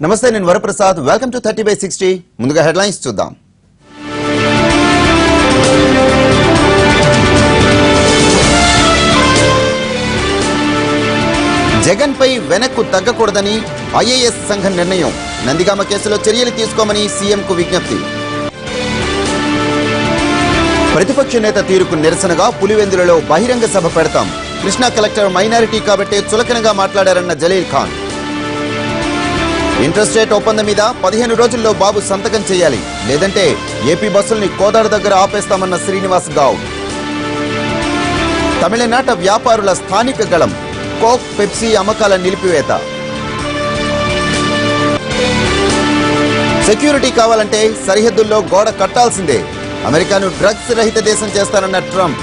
నమస్తే, నేను Varaprasad. Welcome to 30/60. ముందుగా హెడ్లైన్స్ చూద్దాం. జగన్ పై వెనక్కు తగ్గకూడదని ఐఏఎస్ సంఘం నిర్ణయం. నందిగామ కేసులో చర్యలు తీసుకోమని సీఎంకు విజ్ఞప్తి. ప్రతిపక్ష నేత తీరుకు నిరసనగా పులివెందులలో బహిరంగ సభ పెడతాం. కృష్ణా కలెక్టర్ మైనారిటీ కాబట్టే చులకనగా మాట్లాడారన్న జలీల్ ఖాన్. ఇంటర్స్టేట్ ఒప్పందం మీద 15 రోజుల్లో బాబు సంతకం చేయాలి, లేదంటే ఏపీ బస్సుల్ని కోదాడ దగ్గర ఆపేస్తామన్న శ్రీనివాస్ గౌడ్. తమిళనాట వ్యాపారుల స్థానిక గళం. కోక్, పెప్సీ అమ్మకాల నిలిపివేత. సెక్యూరిటీ కావాలంటే సరిహద్దుల్లో గోడ కట్టాల్సిందే. అమెరికాను డ్రగ్స్ రహిత దేశం చేస్తానన్న ట్రంప్.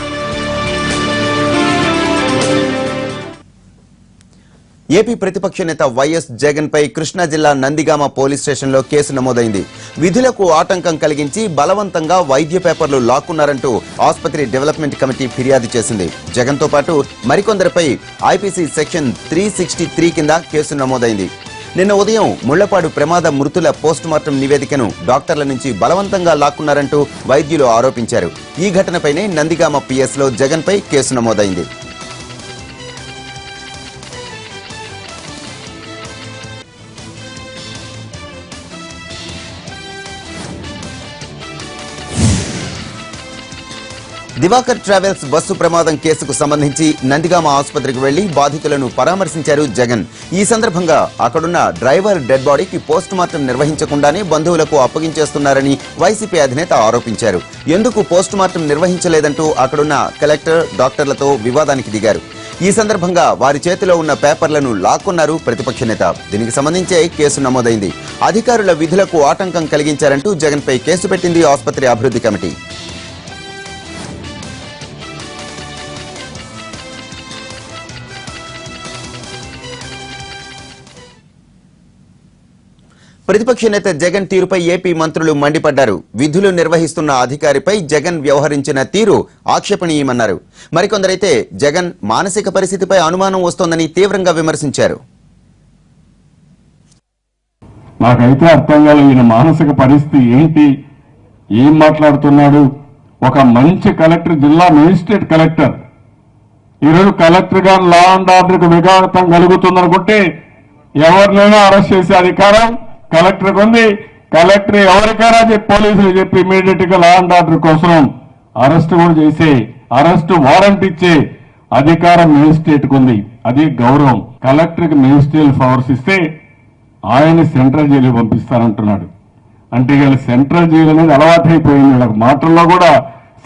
ఏపీ ప్రతిపక్ష నేత వైఎస్ జగన్ పై కృష్ణా జిల్లా నందిగామ పోలీస్ స్టేషన్లో కేసు నమోదైంది. విధులకు ఆటంకం కలిగించి బలవంతంగా వైద్య పేపర్లు లాక్కున్నారంటూ ఆసుపత్రి డెవలప్మెంట్ కమిటీ ఫిర్యాదు చేసింది. జగన్ తో పాటు మరికొందరిపై ఐపీసీ సెక్షన్ 363 కింద కేసు నమోదైంది. నిన్న ఉదయం ముళ్లపాడు ప్రమాద మృతుల పోస్టుమార్టం నివేదికను డాక్టర్ల నుంచి బలవంతంగా లాక్కున్నారంటూ వైద్యులు ఆరోపించారు. ఈ ఘటనపైనే నందిగామ పిఎస్లో జగన్ పై కేసు నమోదైంది. దివాకర్ ట్రావెల్స్ బస్సు ప్రమాదం కేసుకు సంబంధించి నందిగామ ఆసుపత్రికి వెళ్లి బాధితులను పరామర్శించారు జగన్. ఈ సందర్భంగా అక్కడున్న డ్రైవర్ డెడ్ బాడీకి పోస్ట్ మార్టం నిర్వహించకుండానే బంధువులకు అప్పగించేస్తున్నారని వైసీపీ అధినేత ఆరోపించారు. ఎందుకు పోస్ట్ మార్టం నిర్వహించలేదంటూ అక్కడున్న కలెక్టర్, డాక్టర్లతో వివాదానికి దిగారు. ఈ సందర్భంగా వారి చేతిలో ఉన్న పేపర్లను లాక్కున్నారు ప్రతిపక్ష నేత. దీనికి సంబంధించే కేసు నమోదైంది. అధికారుల విధులకు ఆటంకం కలిగించారంటూ జగన్ పై కేసు పెట్టింది ఆసుపత్రి అభివృద్ధి కమిటీ. ప్రతిపక్ష నేత జగన్ తీరుపై ఏపీ మంత్రులు మండిపడ్డారు. విధులు నిర్వహిస్తున్న అధికారిపై జగన్ వ్యవహరించిన తీరు ఆక్షేపణీయమన్నారు. మరికొందరైతే జగన్ మానసిక పరిస్థితిపై అనుమానం వస్తోందని తీవ్రంగా విమర్శించారు. నాకైతే అర్థం కాలేదు, ఈయన మానసిక పరిస్థితి ఏంటి, ఏం మాట్లాడుతున్నాడు. ఒక మంచి కలెక్టర్, జిల్లా మేజిస్ట్రేట్ కలెక్టర్, ఈరోజు కలెక్టర్ గా లా అండ్ ఆర్డర్ కు విఘాతం కలుగుతుందనుకుంటే ఎవరినైనా అరెస్ట్ చేసే అధికారం కలెక్టర్ ఉంది. కలెక్టర్ ఎవరికైనా పోలీసులు చెప్పి ఇమీడియట్ గా లా అండ్ ఆర్డర్ కోసం అరెస్ట్ కూడా చేసే, అరెస్ట్ వారెంట్ ఇచ్చే అధికారం మేజిస్ట్రేట్ కు ఉంది. అది గౌరవం. కలెక్టర్ కి మేజిస్ట్రేట్ పవర్స్ ఇస్తే ఆయన సెంట్రల్ జైలు పంపిస్తారంటున్నాడు. అంటే ఇవాళ సెంట్రల్ జైలు అనేది అలవాటైపోయింది. వీళ్ళకి మాటల్లో కూడా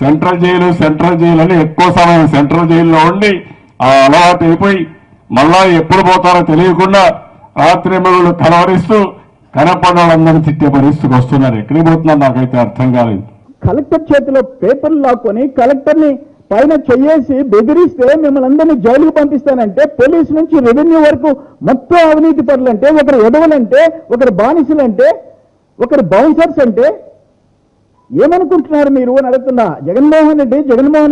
సెంట్రల్ జైలు అని ఎక్కువ సమయం సెంట్రల్ జైల్లో ఉండి ఆ అలవాటు అయిపోయి మళ్ళా ఎప్పుడు పోతారో తెలియకుండా రాత్రి మగుళ్ళు కలవరిస్తూ కనపడ వాళ్ళందరినీ తిట్టే పరిస్థితికి వస్తున్నారు. ఎక్కడికి పోతున్నారు నాకైతే అర్థం కాలేదు. కలెక్టర్ చేతిలో పేపర్లు లాక్కొని కలెక్టర్ని పైన చెయ్యేసి బెదిరిస్తే మిమ్మల్ని అందరినీ జైలుకు పంపిస్తానంటే, పోలీసు నుంచి రెవెన్యూ వరకు మొత్తం అవినీతి పరులంటే, ఒకరు ఎడవలంటే, ఒకరు బానిసలంటే, ఒకరు బౌన్సర్స్ అంటే ఏమనుకుంటున్నారు మీరు అని అడుగుతున్నా. జగన్మోహన్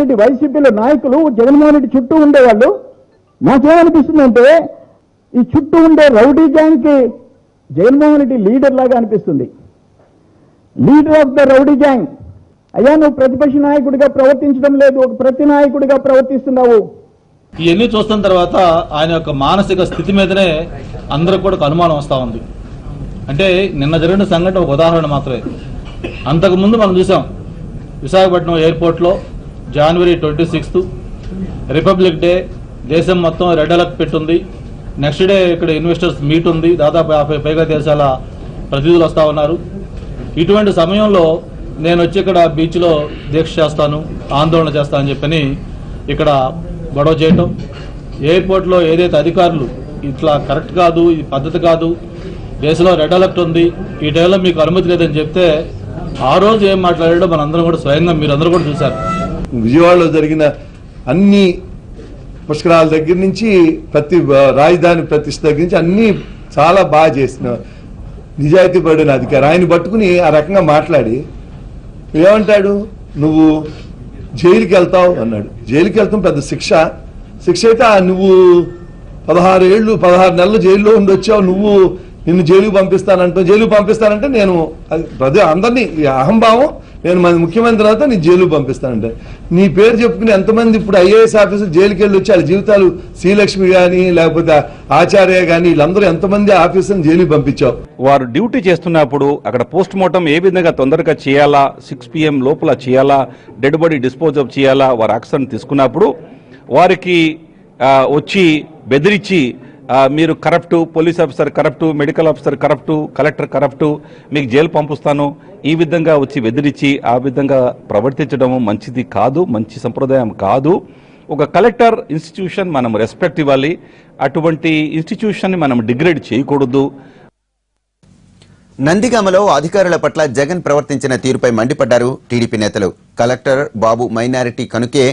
రెడ్డి వైసీపీలో నాయకులు, జగన్మోహన్ రెడ్డి చుట్టూ ఉండేవాళ్ళు. నాకేమనిపిస్తుందంటే ఈ చుట్టూ ఉండే రౌడీ గ్యాంగ్ కి జగన్మోహన్ రెడ్డి లీడర్ లాగా అనిపిస్తుంది. Leader of the rowdy gang. అయ్యా, నువ్వు ప్రతిపక్ష నాయకుడిగా ప్రవర్తించడం లేదు, ఒక ప్రతి నాయకుడిగా ప్రవర్తిస్తున్నావు. ఇవన్నీ చూస్తున్న తర్వాత ఆయన యొక్క మానసిక స్థితి మీదనే అందరికి కూడా అనుమానం వస్తూ ఉంది. అంటే నిన్న జరిగిన సంఘటన ఒక ఉదాహరణ మాత్రమే. అంతకుముందు మనం చూసాం విశాఖపట్నం ఎయిర్పోర్ట్లో జనవరి 26 రిపబ్లిక్ డే, దేశం మొత్తం రెడ్ అలర్ట్ పెట్టుంది. నెక్స్ట్ డే ఇక్కడ ఇన్వెస్టర్స్ మీట్ ఉంది, దాదాపు 50 పైగా దేశాల ప్రతినిధులు వస్తూ ఉన్నారు. ఇటువంటి సమయంలో నేను వచ్చి ఇక్కడ బీచ్లో దీక్ష చేస్తాను, ఆందోళన చేస్తానని చెప్పని ఇక్కడ గొడవ చేయటం, ఎయిర్పోర్ట్లో ఏదైతే అధికారులు ఇట్లా కరెక్ట్ కాదు, ఇది పద్ధతి కాదు, దేశంలో రెడ్ అలర్ట్ ఉంది, ఈ టైంలో మీకు అనుమతి లేదని చెప్తే ఆ రోజు ఏం మాట్లాడాడో మనందరం కూడా స్వయంగా మీరందరూ కూడా చూశారు. విజయవాడలో జరిగిన అన్ని పుష్కరాల దగ్గర నుంచి ప్రతి రాజధాని ప్రతిష్ఠ దగ్గర నుంచి అన్ని చాలా బాగా చేసిన నిజాయితీ పడిన అధికారి. ఆయన పట్టుకుని ఆ రకంగా మాట్లాడి ఏమంటాడు, నువ్వు జైలుకి వెళ్తావు అన్నాడు. జైలుకి వెళ్తాం పెద్ద శిక్ష అయితే నువ్వు 16 నెలలు జైల్లో ఉండొచ్చావు, నువ్వు నిన్ను జైలుకు పంపిస్తానంటే నేను అందరినీ అహంభావం, నేను మన ముఖ్యమంత్రి తర్వాత నీ జైలుకు పంపిస్తానంటే నీ పేరు చెప్పుకుని ఎంతమంది ఇప్పుడు ఐఏఎస్ ఆఫీసర్ జైలుకి వెళ్ళి వచ్చి వాళ్ళ జీవితాలు శ్రీలక్ష్మి కానీ లేకపోతే ఆచార్య కానీ వీళ్ళందరూ ఎంతమంది ఆఫీసర్ని జైలుకి పంపించావు. వారు డ్యూటీ చేస్తున్నప్పుడు అక్కడ పోస్ట్ మార్టం ఏ విధంగా తొందరగా చేయాలా, 6 PM లోపల చేయాలా, డెడ్ బాడీ డిస్పోజ్ ఆఫ్ చేయాలా, వారు యాక్షన్ తీసుకున్నప్పుడు వారికి వచ్చి బెదిరించి మీరు corrupt, police officer corrupt, medical officer corrupt, collector corrupt, మీకు జైలు పంపిస్తాను, ఈ విధంగా వచ్చి బెదిరించి ఆ విధంగా ప్రవర్తించడం మంచిది కాదు, మంచి సంప్రదాయం కాదు. ఒక కలెక్టర్ ఇన్స్టిట్యూషన్ మనం రెస్పెక్ట్ ఇవ్వాలి, అటువంటి ఇన్స్టిట్యూషన్ని మనం డిగ్రేడ్ చేయకూడదు. నందిగామలో అధికారుల పట్ల జగన్ ప్రవర్తించిన తీరుపై మండిపడ్డారు టీడీపీ నేతలు. కలెక్టర్ బాబు మైనారిటీ కనుకే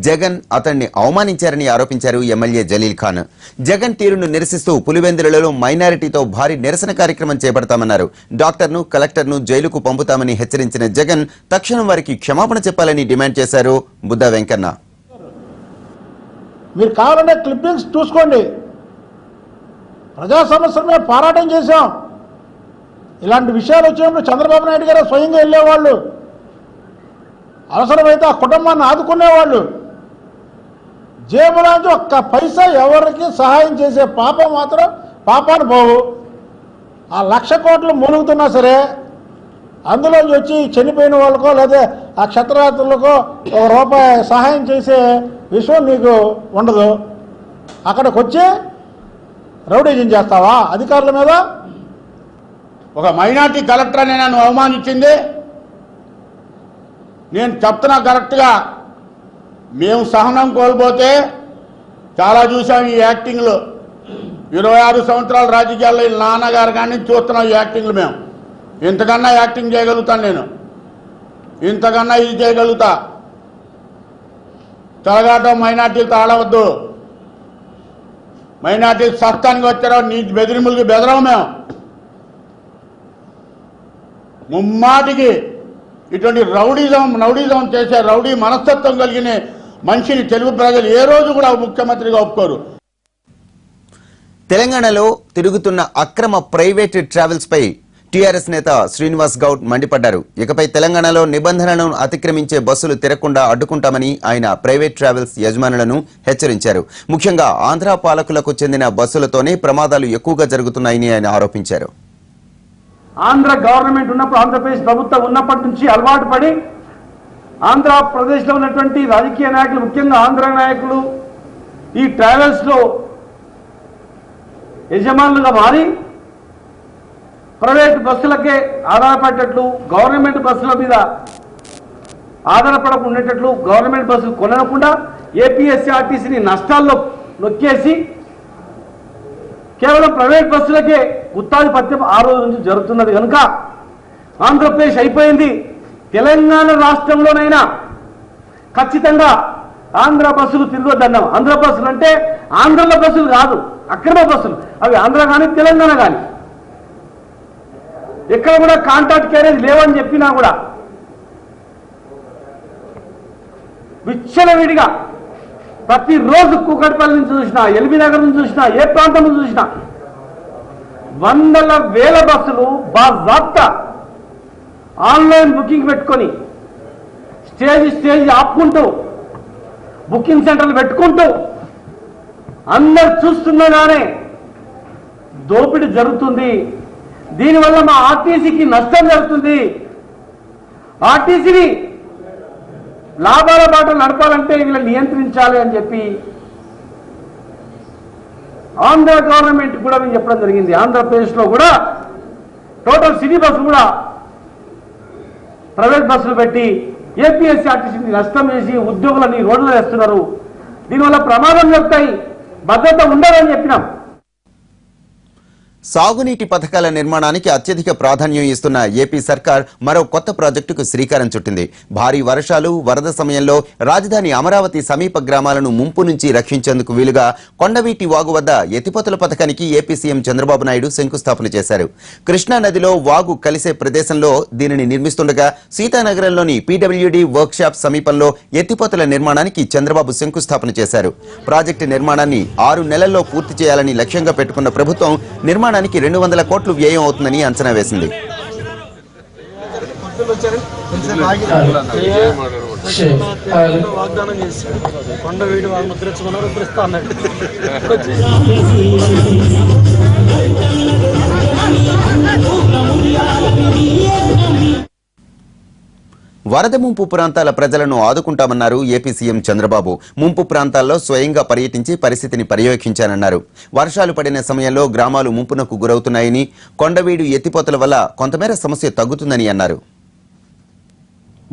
జగన్ అతన్ని అవమానించారని ఆరోపించారు ఎమ్మెల్యే జలీల్ ఖాన్. జగన్ తీరును నిరసిస్తూ పులివెందులలో మైనారిటీతో భారీ నిరసన కార్యక్రమం చేపడతామన్నారు. డాక్టర్ను, కలెక్టర్ను జైలుకు పంపుతామని హెచ్చరించిన జగన్ తక్షణం వారికి క్షమాపణ చెప్పాలని డిమాండ్ చేశారు బుద్ధా వెంకన్న. మీరు కావాలంటే క్లిప్పింగ్స్ చూసుకోండి. ప్రజా సమస్యల మీద పోరాటం చేశాం. ఇలాంటి విషయాలు వచ్చినప్పుడు చంద్రబాబు నాయుడు గారు స్వయంగా వెళ్ళేవాళ్ళు, అవసరమైతే ఆ కుటుంబాన్ని ఆదుకునేవాళ్ళు. జేబులోంచి ఒక్క పైసా ఎవరికి సహాయం చేసే పాపాన్ని పోవు. ఆ 1,00,000 కోట్లు మూలుగుతున్నా సరే అందులోంచి వచ్చి చనిపోయిన వాళ్ళకో లేదా ఆ క్షత్రయాత్రులకో ₹1 సహాయం చేసే విషయం నీకు ఉండదు. అక్కడికి వచ్చి రౌడీజం చేస్తావా అధికారుల మీద? ఒక మైనార్టీ కలెక్టర్ అనే నన్ను అవమానించింది. నేను చెప్తున్నా కరెక్ట్గా, మేము సహనం కోల్పోతే చాలా చూసాం ఈ యాక్టింగ్లు. 26 సంవత్సరాల రాజకీయాల్లో నాన్నగారు కానీ చూస్తున్నాం ఈ యాక్టింగ్లు. మేము ఇంతకన్నా యాక్టింగ్ చేయగలుగుతాను, నేను ఇంతకన్నా ఇది చేయగలుగుతా. తలగాటం మైనార్టీలతో ఆడవద్దు. మైనార్టీలు సత్తానికి వచ్చారో నీ బెదిరింపులకి బెదరం. మేము ముమ్మాటికి ఇటువంటి రౌడీజం చేసే రౌడీ మనస్తత్వం కలిగిన మనిషిని తెలుగు ప్రజలు ఏ రోజు కూడా ముఖ్యమంత్రిగా ఒప్పుకోరు. తెలంగాణలో తిరుగుతున్న అక్రమ ప్రైవేట్ ట్రావెల్స్ పై టీఆర్ఎస్ నేత శ్రీనివాస్ గౌడ్ మండిపడ్డారు. ఇకపై తెలంగాణలో నిబంధనలను అతిక్రమించే బస్సులు తిరగకుండా అడ్డుకుంటామని ఆయన ప్రైవేట్ ట్రావెల్స్ యజమానులను హెచ్చరించారు. ముఖ్యంగా ఆంధ్ర పాలకులకు చెందిన బస్సులతోనే ప్రమాదాలు ఎక్కువగా జరుగుతున్నాయని ఆయన ఆరోపించారు. ఆంధ్ర గవర్నమెంట్ ఉన్నప్పుడు, ఆంధ్రప్రదేశ్ ప్రభుత్వం ఉన్నప్పటి నుంచి అలవాటు పడి ఆంధ్రప్రదేశ్లో ఉన్నటువంటి రాజకీయ నాయకులు, ముఖ్యంగా ఆంధ్ర నాయకులు ఈ ట్రావెల్స్లో యజమానులుగా మారి ప్రైవేట్ బస్సులకే ఆధారపడేటట్లు, గవర్నమెంట్ బస్సుల మీద ఆధారపడకుండా ఉండేటట్లు, గవర్నమెంట్ బస్సులు కొనకుండా ఏపీఎస్ఆర్టీసీని నష్టాల్లో నొక్కేసి కేవలం ప్రైవేట్ బస్సులకే గుత్తాధిపత్యం ఆ రోజు నుంచి జరుగుతున్నది. కనుక ఆంధ్రప్రదేశ్ అయిపోయింది. తెలంగాణ రాష్ట్రంలోనైనా ఖచ్చితంగా ఆంధ్ర బస్సులు తిరగొద్దన్నాం. ఆంధ్ర బస్సులు అంటే ఆంధ్రలో బస్సులు కాదు, అక్రమ బస్సులు. అవి ఆంధ్ర కానీ తెలంగాణ కానీ ఎక్కడ కూడా కాంట్రాక్ట్ క్యారేజ్ లేవని చెప్పినా కూడా విచ్చలవిడిగా ప్రతిరోజు కూకట్పల్లి నుంచి చూసినా, ఎల్బీ నగర్ నుంచి చూసినా, ఏ ప్రాంతం నుంచి చూసినా వందల వేల బస్సులు బాజాప్తా ఆన్లైన్ బుకింగ్ పెట్టుకొని స్టేజ్ ఆపుకుంటూ బుకింగ్ సెంటర్లు పెట్టుకుంటూ అందరు చూస్తుండగానే దోపిడీ జరుగుతుంది. దీనివల్ల మా ఆర్టీసీకి నష్టం జరుగుతుంది. ఆర్టీసీని లాభాల బాట నడపాలంటే వీళ్ళని నియంత్రించాలి అని చెప్పి ఆంధ్ర గవర్నమెంట్ కూడా మేము చెప్పడం జరిగింది. ఆంధ్రప్రదేశ్లో కూడా టోటల్ సిటీ బస్సులు కూడా ప్రైవేట్ బస్సులు పెట్టి ఏపీఎస్ఆర్టీసీని నష్టం చేసి ఉద్యోగులని రోడ్లు వేస్తున్నారు. దీనివల్ల ప్రమాదం జరుగుతాయి, భద్రత ఉండదని చెప్పినాం. సాగునీటి పథకాల నిర్మాణానికి అత్యధిక ప్రాధాన్యం ఇస్తున్న ఏపీ సర్కార్ మరో కొత్త ప్రాజెక్టుకు శ్రీకారం చుట్టింది. భారీ వర్షాలు, వరద సమయంలో రాజధాని అమరావతి సమీప గ్రామాలను ముంపు నుంచి రక్షించేందుకు వీలుగా కొండవీటి వాగు వద్ద ఎత్తిపోతల పథకానికి ఏపీ సీఎం చంద్రబాబు నాయుడు శంకుస్థాపన చేశారు. కృష్ణా నదిలో వాగు కలిసే ప్రదేశంలో దీనిని నిర్మిస్తుండగా సీతానగరంలోని పీడబ్ల్యూడీ వర్క్ షాప్ సమీపంలో ఎత్తిపోతల నిర్మాణానికి చంద్రబాబు శంకుస్థాపన చేశారు. ప్రాజెక్టు నిర్మాణాన్ని 6 నెలల్లో పూర్తి చేయాలని లక్ష్యంగా పెట్టుకున్న ప్రభుత్వం నిర్మాణ నిర్మాణానికి 200 కోట్లు వ్యయం అవుతుందని అంచనా వేసింది. వాగ్దానం చేశాడు కొండ వీడి వాళ్ళు ముద్రించుకున్నారు ప్రస్తుతం అన్నట్టు. వరద ముంపు ప్రాంతాల ప్రజలను ఆదుకుంటామన్నారు ఏపీ సీఎం చంద్రబాబు. ముంపు ప్రాంతాల్లో స్వయంగా పర్యటించి పరిస్థితిని పర్యవేక్షించానన్నారు. వర్షాలు పడిన సమయంలో గ్రామాలు ముంపునకు గురవుతున్నాయని, కొండవీడు ఎత్తిపోతల వల్ల కొంతమేర సమస్య తగ్గుతుందని అన్నారు.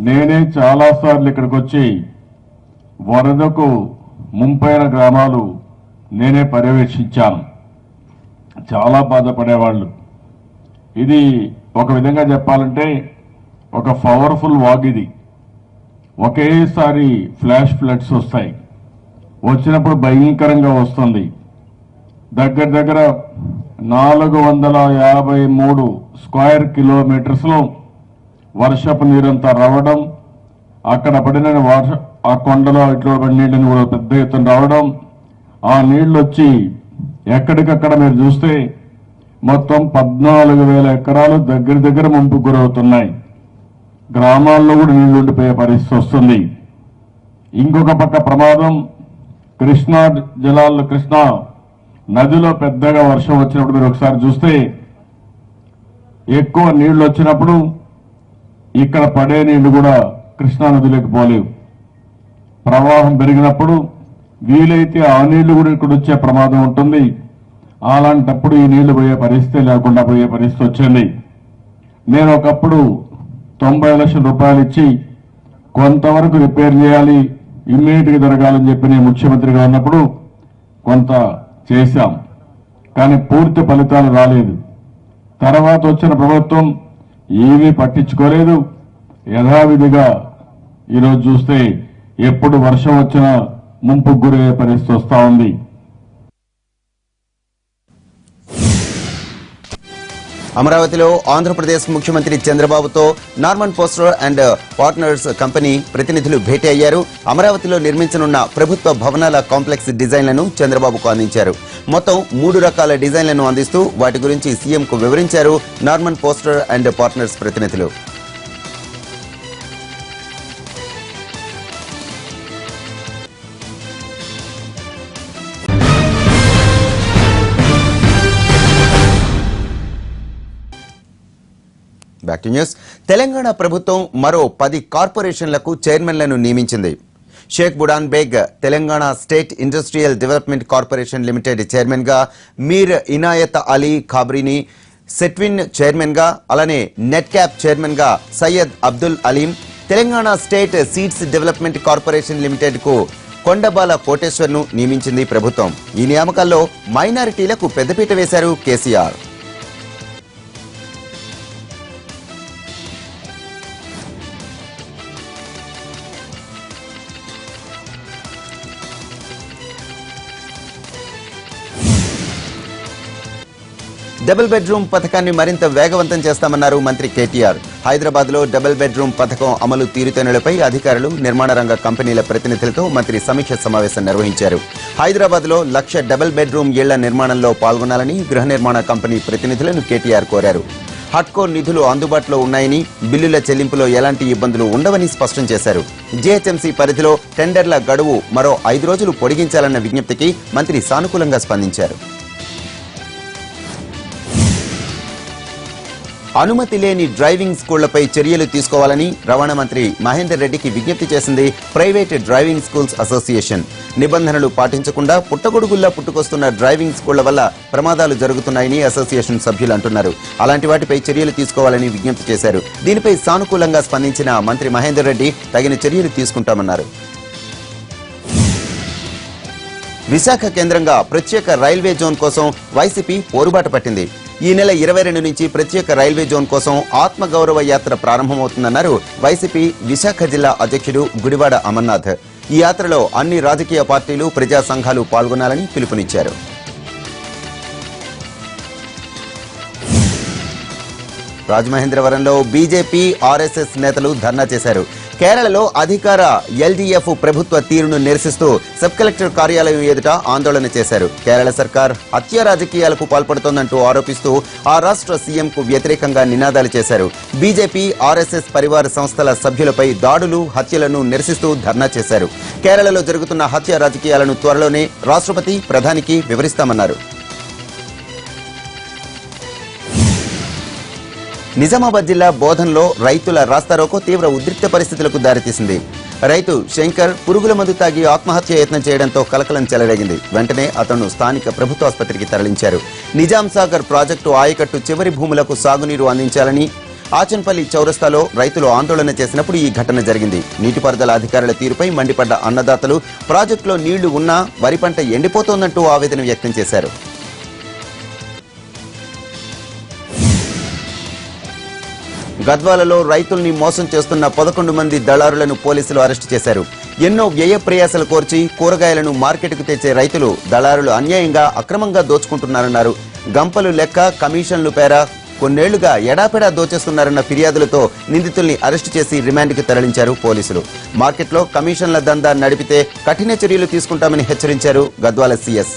నేనే చాలాసార్లు ఇక్కడికి వచ్చి వరదకు ముంపైన గ్రామాలు నేనే పర్యవేక్షించాను. చాలా బాధపడేవాళ్ళు. ఇది ఒక విధంగా చెప్పాలంటే ఒక పవర్ఫుల్ వాగ్. ఇది ఒకేసారి ఫ్లాష్ ఫ్లడ్స్ వస్తాయి. వచ్చినప్పుడు భయంకరంగా వస్తుంది. దగ్గర 453 స్క్వేర్ కిలోమీటర్స్లో వర్షపు నీరంతా రావడం, అక్కడ పడిన ఆ కొండలో ఇట్లా పడిన నీళ్ళని కూడా పెద్ద ఎత్తున రావడం, ఆ నీళ్లు వచ్చి ఎక్కడికక్కడ మీరు చూస్తే మొత్తం 14,000 ఎకరాలు దగ్గర ముంపు గురవుతున్నాయి. గ్రామాల్లో కూడా నీళ్లు ఉండిపోయే పరిస్థితి వస్తుంది. ఇంకొక పక్క ప్రమాదం, కృష్ణా నదిలో పెద్దగా వర్షం వచ్చినప్పుడు మీరు ఒకసారి చూస్తే ఎక్కువ నీళ్లు వచ్చినప్పుడు ఇక్కడ పడే నీళ్లు కూడా కృష్ణా నదిలోకి పోలేవు. ప్రవాహం పెరిగినప్పుడు వీలైతే ఆ నీళ్లు కూడా ఇక్కడ వచ్చే ప్రమాదం ఉంటుంది. అలాంటప్పుడు ఈ నీళ్లు పోయే పరిస్థితి లేకుండా పోయే పరిస్థితి వచ్చింది. నేను ఒకప్పుడు 90 లక్షల రూపాయలు ఇచ్చి కొంతవరకు రిపేర్ చేయాలి, ఇమ్మీడియట్గా జరగాలని చెప్పి నేను ముఖ్యమంత్రిగా ఉన్నప్పుడు కొంత చేశాం. కానీ పూర్తి ఫలితాలు రాలేదు. తర్వాత వచ్చిన ప్రభుత్వం ఏమీ పట్టించుకోలేదు. యథావిధిగా ఈరోజు చూస్తే ఎప్పుడు వర్షం వచ్చినా ముంపుకు గురయ్యే పరిస్థితి వస్తూ ఉంది. అమరావతిలో ఆంధ్రప్రదేశ్ ముఖ్యమంత్రి చంద్రబాబుతో Norman Foster and partners company ప్రతినిధులు భేటీ అయ్యారు. అమరావతిలో నిర్మించనున్న ప్రభుత్వ భవనాల కాంప్లెక్స్ డిజైన్లను చంద్రబాబుకు అందించారు. మొత్తం 3 రకాల డిజైన్లను అందిస్తూ వాటి గురించి సీఎంకు వివరించారు నార్మన్ పోస్టర్ అండ్ పార్ట్నర్స్ ప్రతినిధులు. Back to news. తెలంగాణ ప్రభుత్వం మరో 10 కార్పొరేషన్లకు చైర్మన్లను నియమించింది. Shaik Budan Baig Telangana State Industrial Development Corporation Limited chairman గా, మీర్ ఇనాయత్ అలీ ఖాబ్రీని సెట్విన్ చైర్మన్ గా, అలానే నెట్ క్యాప్ చైర్మన్ గా Syed Abdul Aleem, Telangana State Seeds Development Corporation Limited కు కొండబాల కోటేశ్వర్ ను నియమించింది ప్రభుత్వం. ఈ నియామకాల్లో మైనారిటీలకు పెద్దపీట వేశారు కేసీఆర్. డబుల్ బెడ్రూమ్ పథకాన్ని మరింత వేగవంతం చేస్తామన్నారు మంత్రి కేటీఆర్. హైదరాబాద్ లో డబుల్ బెడ్రూమ్ పథకం అమలు తీరుతెన్నులపై అధికారులు, నిర్మాణ రంగ కంపెనీల ప్రతినిధులతో మంత్రి సమీక్ష సమావేశం నిర్వహించారు. హైదరాబాద్ లో 1,00,000 డబుల్ బెడ్రూమ్ ఇళ్ల నిర్మాణంలో పాల్గొనాలని గృహ నిర్మాణ కంపెనీ ప్రతినిధులను కేటీఆర్ కోరారు. హట్కో నిధులు అందుబాటులో ఉన్నాయని, బిల్లుల చెల్లింపులో ఎలాంటి ఇబ్బందులు ఉండవని స్పష్టం చేశారు. జీహెచ్ఎంసీ పరిధిలో టెండర్ల గడువు మరో 5 రోజులు పొడిగించాలన్న విజ్ఞప్తికి మంత్రి సానుకూలంగా స్పందించారు. అనుమతి లేని డ్రైవింగ్ స్కూళ్లపై చర్యలు తీసుకోవాలని రవాణా మంత్రి మహేందర్ రెడ్డికి విజ్ఞప్తి చేసింది ప్రైవేట్ డ్రైవింగ్ స్కూల్స్ అసోసియేషన్. నిబంధనలు పాటించకుండా పుట్టగొడుగుల్లా పుట్టుకొస్తున్న డ్రైవింగ్ స్కూళ్ల వల్ల ప్రమాదాలు జరుగుతున్నాయని అసోసియేషన్ సభ్యులు అంటున్నారు. అలాంటి వాటిపై చర్యలు తీసుకోవాలని విజ్ఞప్తి చేశారు. దీనిపై సానుకూలంగా స్పందించిన మంత్రి మహేందర్ రెడ్డి తగిన చర్యలు తీసుకుంటామన్నారు. విశాఖ కేంద్రంగా ప్రత్యేక రైల్వే జోన్ కోసం వైసీపీ పోరుబాట పట్టింది. ఈ నెల 22 నుంచి ప్రత్యేక రైల్వే జోన్ కోసం ఆత్మగౌరవ యాత్ర ప్రారంభమవుతుందన్నారు వైసీపీ విశాఖ జిల్లా అధ్యక్షుడు గుడివాడ అమర్నాథ్. ఈ యాత్రలో అన్ని రాజకీయ పార్టీలు, ప్రజా సంఘాలు పాల్గొనాలని పిలుపునిచ్చారు. రాజమహేంద్రవరంలో బీజేపీ, ఆర్ఎస్ఎస్ నేతలు ధర్నా చేశారు. కేరళలో అధికార ఎల్డీఎఫ్ ప్రభుత్వ తీరును నిరసిస్తూ సబ్ కలెక్టర్ కార్యాలయం ఎదుట ఆందోళన చేశారు. కేరళ సర్కార్ హత్య రాజకీయాలకు పాల్పడుతోందంటూ ఆరోపిస్తూ ఆ రాష్ట్ర సీఎంకు వ్యతిరేకంగా నినాదాలు చేశారు. బీజేపీ, ఆర్ఎస్ఎస్ పరివార సంస్థల సభ్యులపై దాడులు, హత్యలను నిరసిస్తూ ధర్నా చేశారు. కేరళలో జరుగుతున్న హత్య రాజకీయాలను త్వరలోనే రాష్ట్రపతి, ప్రధానికి వివరిస్తామన్నారు. నిజామాబాద్ జిల్లా బోధన్లో రైతుల రాస్తారోకో తీవ్ర ఉద్రిక్త పరిస్థితులకు దారితీసింది. రైతు శంకర్ పురుగుల మందు తాగి ఆత్మహత్య యత్నం చేయడంతో కలకలం చెలరేగింది. వెంటనే అతను స్థానిక ప్రభుత్వ ఆసుపత్రికి తరలించారు. నిజాం సాగర్ ప్రాజెక్టు ఆయకట్టు చివరి భూములకు సాగునీరు అందించాలని ఆచన్పల్లి చౌరస్తాలో రైతులు ఆందోళన చేసినప్పుడు ఈ ఘటన జరిగింది. నీటిపారుదల అధికారుల తీరుపై మండిపడ్డ అన్నదాతలు ప్రాజెక్టులో నీళ్లు ఉన్నా వరి పంట ఎండిపోతోందంటూ ఆవేదన వ్యక్తం చేశారు. గద్వాలలో రైతుల్ని మోసం చేస్తున్న 11 మంది దళారులను పోలీసులు అరెస్టు చేశారు. ఎన్నో వ్యయ ప్రయాసలు కోర్చి కూరగాయలను మార్కెట్కు తెచ్చే రైతులు దళారులు అన్యాయంగా అక్రమంగా దోచుకుంటున్నారన్నారు. గంపలు లెక్క, కమిషన్లు పేర కొన్నేళ్లుగా ఎడాపెడా దోచేస్తున్నారన్న ఫిర్యాదులతో నిందితుల్ని అరెస్టు చేసి రిమాండ్కి తరలించారు పోలీసులు. మార్కెట్లో కమిషన్ల దందా నడిపితే కఠిన చర్యలు తీసుకుంటామని హెచ్చరించారు గద్వాల సీఎస్.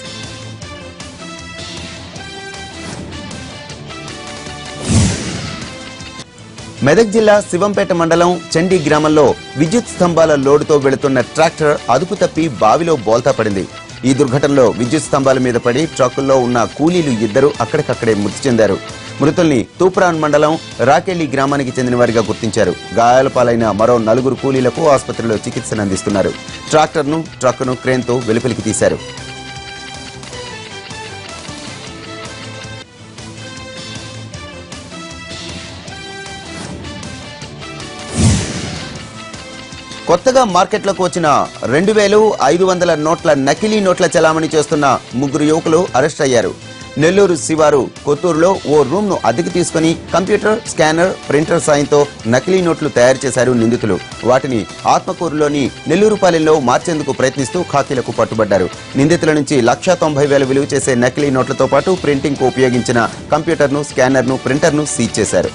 మెదక్ జిల్లా శివంపేట మండలం చండీ గ్రామంలో విద్యుత్ స్తంభాల లోడుతో వెళుతున్న ట్రాక్టర్ అదుపు తప్పి బావిలో బోల్తా పడింది. ఈ దుర్ఘటనలో విద్యుత్ స్తంభాల మీద పడి ట్రక్కుల్లో ఉన్న కూలీలు 2 అక్కడికక్కడే మృతి చెందారు. మృతుల్ని తూప్రాన్ మండలం రాకెళ్లి గ్రామానికి చెందిన వారిగా గుర్తించారు. గాయాల పాలైన మరో 4 కూలీలకు ఆసుపత్రిలో చికిత్సను అందిస్తున్నారు. ట్రక్కును క్రేన్తో వెలుపలికి తీశారు. కొత్తగా మార్కెట్లోకి వచ్చిన 2,500 నోట్ల నకిలీ నోట్ల చలామణి చేస్తున్న 3 యువకులు అరెస్ట్ అయ్యారు. నెల్లూరు శివారు కొత్తూరులో ఓ రూమ్ ను అద్దెకు తీసుకుని కంప్యూటర్, స్కానర్, ప్రింటర్ సాయంతో నకిలీ నోట్లు తయారు చేశారు నిందితులు. వాటిని ఆత్మకూరులోని నెల్లూరుపాలెంలో మార్చేందుకు ప్రయత్నిస్తూ ఖాకీలకు పట్టుబడ్డారు. నిందితుల నుంచి 1,90,000 విలువ చేసే నకిలీ నోట్లతో పాటు ప్రింటింగ్ కు ఉపయోగించిన కంప్యూటర్ను, స్కానర్ను, ప్రింటర్ను సీజ్ చేశారు.